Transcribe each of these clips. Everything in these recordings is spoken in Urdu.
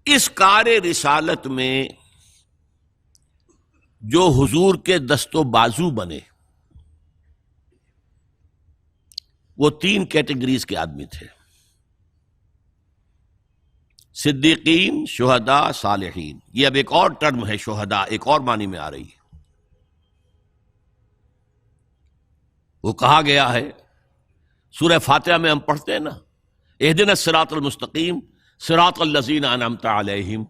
اس کار رسالت میں جو حضور کے دست و بازو بنے وہ تین کیٹیگریز کے آدمی تھے: صدیقین، شہداء، صالحین۔ یہ اب ایک اور ٹرم ہے، شہداء ایک اور معنی میں آ رہی ہے۔ وہ کہا گیا ہے سورہ فاتحہ میں، ہم پڑھتے ہیں نا، اہدنا الصراط المستقیم صراط الذین انعمت علیہم،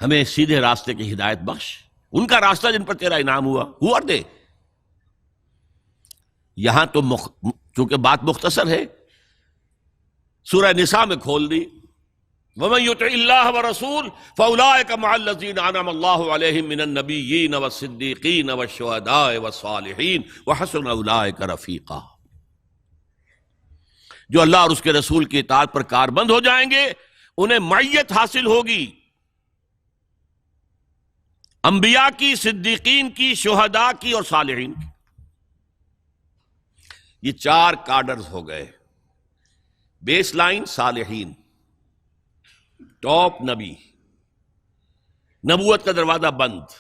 ہمیں سیدھے راستے کی ہدایت بخش، ان کا راستہ جن پر تیرا انعام ہوا۔ Who are they؟ یہاں تو چونکہ بات مختصر ہے، سورہ نساء میں کھول دی، وَمَن يُطِعِ اللَّهَ وَرَسُولَهُ فَأُولَٰئِكَ مَعَ الَّذِينَ أَنْعَمَ اللَّهُ عَلَيْهِم مِّنَ النَّبِيِّينَ وَالصِّدِّيقِينَ وَالشُّهَدَاءِ وَالصَّالِحِينَ وَحَسُنَ أُولَٰئِكَ رَفِيقًا۔ جو اللہ اور اس کے رسول کی اطاعت پر کاربند ہو جائیں گے انہیں معیت حاصل ہوگی، انبیاء کی، صدیقین کی، شہداء کی اور صالحین کی۔ یہ چار کارڈرز ہو گئے، بیس لائن صالحین، ٹاپ نبی، نبوت کا دروازہ بند۔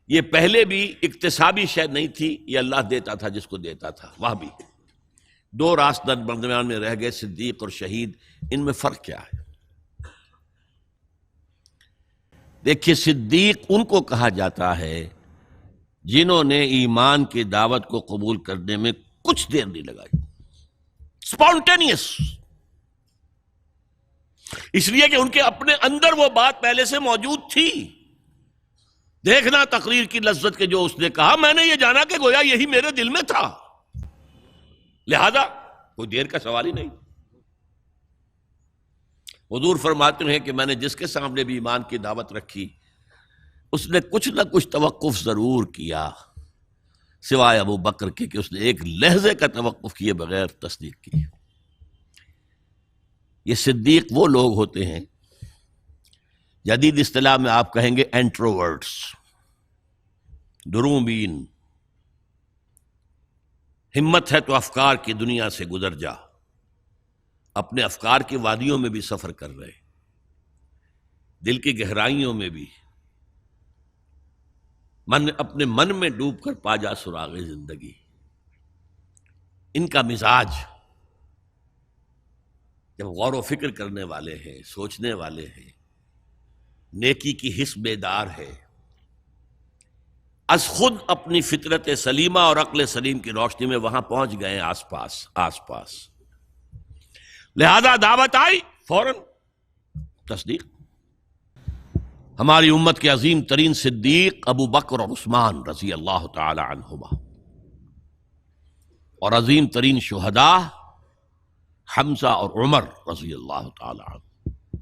یہ پہلے بھی اکتسابی شے نہیں تھی، یہ اللہ دیتا تھا جس کو دیتا تھا۔ وہاں بھی دو راستہ درمیان میں رہ گئے، صدیق اور شہید، ان میں فرق کیا ہے؟ دیکھیے، صدیق ان کو کہا جاتا ہے جنہوں نے ایمان کی دعوت کو قبول کرنے میں کچھ دیر نہیں لگائی، اسپونٹینیس، اس لیے کہ ان کے اپنے اندر وہ بات پہلے سے موجود تھی۔ دیکھنا تقریر کی لذت کے جو اس نے کہا، میں نے یہ جانا کہ گویا یہی میرے دل میں تھا، لہذا کوئی دیر کا سوال ہی نہیں۔ حضور فرماتے ہیں کہ میں نے جس کے سامنے بھی ایمان کی دعوت رکھی اس نے کچھ نہ کچھ توقف ضرور کیا، سوائے ابو بکر کے کہ اس نے ایک لحظے کا توقف کیے بغیر تصدیق کی۔ یہ صدیق وہ لوگ ہوتے ہیں، جدید اصطلاح میں آپ کہیں گے انٹروورٹس، دروبین، ہمت ہے تو افکار کی دنیا سے گزر جا، اپنے افکار کی وادیوں میں بھی سفر کر رہے، دل کی گہرائیوں میں بھی، اپنے من میں ڈوب کر پا جا سراغ زندگی۔ ان کا مزاج جب غور و فکر کرنے والے ہیں، سوچنے والے ہیں، نیکی کی حس بیدار ہے، از خود اپنی فطرت سلیمہ اور عقل سلیم کی روشنی میں وہاں پہنچ گئے آس پاس، لہذا دعوت آئی فوراً تصدیق۔ ہماری امت کے عظیم ترین صدیق ابو بکر اور عثمان رضی اللہ تعالی عنہما، اور عظیم ترین شہداء حمزہ اور عمر رضی اللہ تعالی عنہ۔